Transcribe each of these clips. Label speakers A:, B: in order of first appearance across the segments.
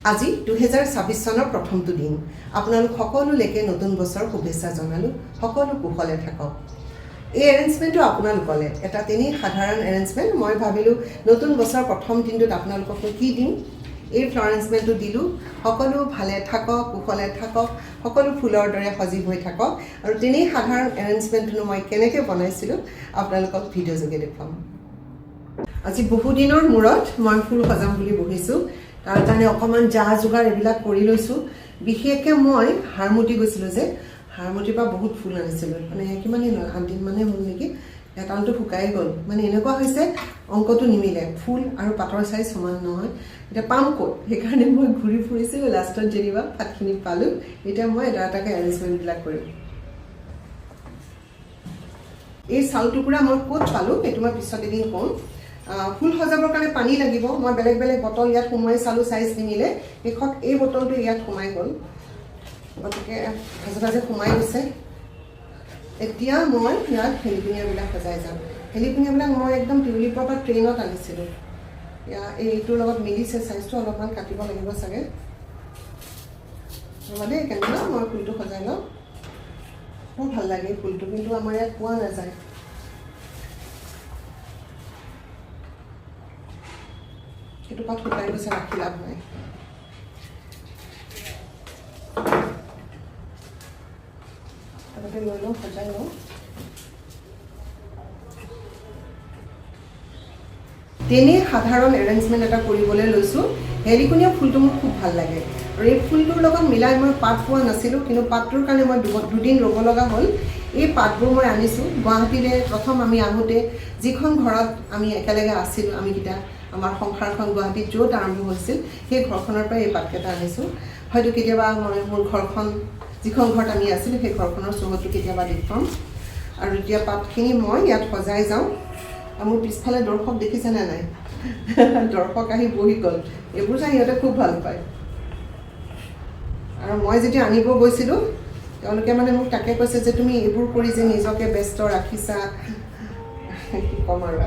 A: আজি 2026 চনৰ প্ৰথমটো দিন আপোনালোক সকলোলৈকে নতুন বছৰ শুভেচ্ছা জনালোঁ সকলো কুশলে থাকক এই এৰেঞ্জমেণ্টটো আপোনালোকলে এটা তেনেই সাধাৰণ এৰেঞ্জমেণ্ট মই ভাবিলোঁ নতুন বছৰ প্ৰথম দিনটোত আপোনালোকক কি দিম এই ফ্লৰেঞ্চমেণ্টটো দিলোঁ সকলো ভালে থাকক কুশলে থাকক সকলো ফুলৰ দৰে সজীৱ হৈ থাকক আৰু তেনেই সাধাৰণ এৰেঞ্জমেণ্টটো মই কেনেকৈ বনাইছিলোঁ আপোনালোকক ভিডিঅ' যোগে দেখুৱাম আজি বহুদিনৰ মূৰত মই ফুল সজাম বুলি বহিছোঁ তাৰ কাৰণে অকণমান যা যোগাৰ এইবিলাক কৰি লৈছোঁ বিশেষকৈ মই হাৰমতি গৈছিলোঁ যে হাৰমতিৰ পৰা বহুত ফুল আনিছিলোঁ মানে কিমানেই নহয় 8 দিন মানে হ'ল নেকি এটালটো শুকাই গ'ল মানে এনেকুৱা হৈছে অংকটো নিমিলে ফুল আৰু পাতৰ চাইজ সমান নহয় এতিয়া পাম ক'ত সেইকাৰণে মই ঘূৰি ফুৰিছিলোঁ লাষ্টত যেনিবা পাতখিনি পালোঁ এতিয়া মই এটা এটাকৈ এৰেঞ্জমেণ্টবিলাক কৰিম এই চাউল টুকুৰা মই ক'ত পালোঁ সেইটো মই পিছত এদিন ক'ম ফুল সজাবৰ কাৰণে পানী লাগিব মই বেলেগ বেলেগ বটল ইয়াত সোমাই চালোঁ চাইজ নিমিলে শেষত এই বটলটো ইয়াত সোমাই গ'ল গতিকে ভাজে ভাজে সোমাই গৈছে এতিয়া মই ইয়াত হেলিপিনিয়াবিলাক সজাই যাম হেলিপিনিয়াবিলাক মই একদম টিউলিপৰ পৰা ট্ৰেইনত আনিছিলোঁ এইটোৰ লগত মিলিছে চাইজটো অলপমান কাটিব লাগিব চাগে দেই কেনেকুৱা মই ফুলটো সজাই লওঁ বৰ ভাল লাগে ফুলটো কিন্তু আমাৰ ইয়াত পোৱা নাযায় এইটো পাত শুকাই গৈছে ৰাখি লাভ নাই আগতে লৈ লওঁ সজাই লওঁ তেনেই সাধাৰণ এৰেঞ্জমেণ্ট এটা কৰিবলৈ লৈছোঁ হেলিকণীয়া ফুলটো মোৰ খুব ভাল লাগে আৰু এই ফুলটোৰ লগত মিলাই মই পাত পোৱা নাছিলোঁ কিন্তু পাতটোৰ কাৰণে মই দুদিন ৰ'ব লগা হ'ল এই পাতবোৰ মই আনিছোঁ গুৱাহাটীলৈ প্ৰথম আমি আহোঁতে যিখন ঘৰত আমি একেলগে আছিলোঁ আমিকেইটা আমাৰ সংসাৰখন গুৱাহাটীত য'ত আৰম্ভ হৈছিল সেই ঘৰখনৰ পৰা এই পাতকেইটা আনিছোঁ হয়তো কেতিয়াবা মই মোৰ ঘৰখন যিখন ঘৰত আমি আছিলোঁ সেই ঘৰখনৰ চৌহদটো কেতিয়াবা দেখুৱাম আৰু এতিয়া পাতখিনি মই ইয়াত সজাই যাওঁ আৰু মোৰ পিছফালে দৰ্শক দেখিছেনে নাই দৰ্শক আহি বহি গ'ল এইবোৰ চাই সিহঁতে খুব ভাল পায় আৰু মই যেতিয়া আনিব গৈছিলোঁ তেওঁলোকে মানে মোক তাকে কৈছে যে তুমি এইবোৰ কৰি যে নিজকে ব্যস্ত ৰাখিছা কি ক'ম আৰু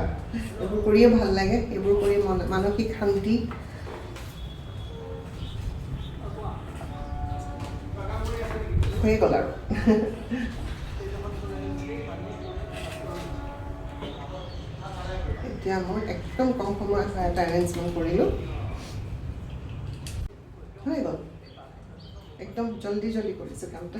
A: এইবোৰ কৰিয়ে ভাল লাগে এইবোৰ কৰি মানসিক শান্তি হৈ গ'ল আৰু এতিয়া মই একদম কম সময়ত এটা এৰেঞ্জমেণ্ট কৰিলোঁ হৈ গ'ল একদম জল্দি জল্দি কৰিছোঁ কামটো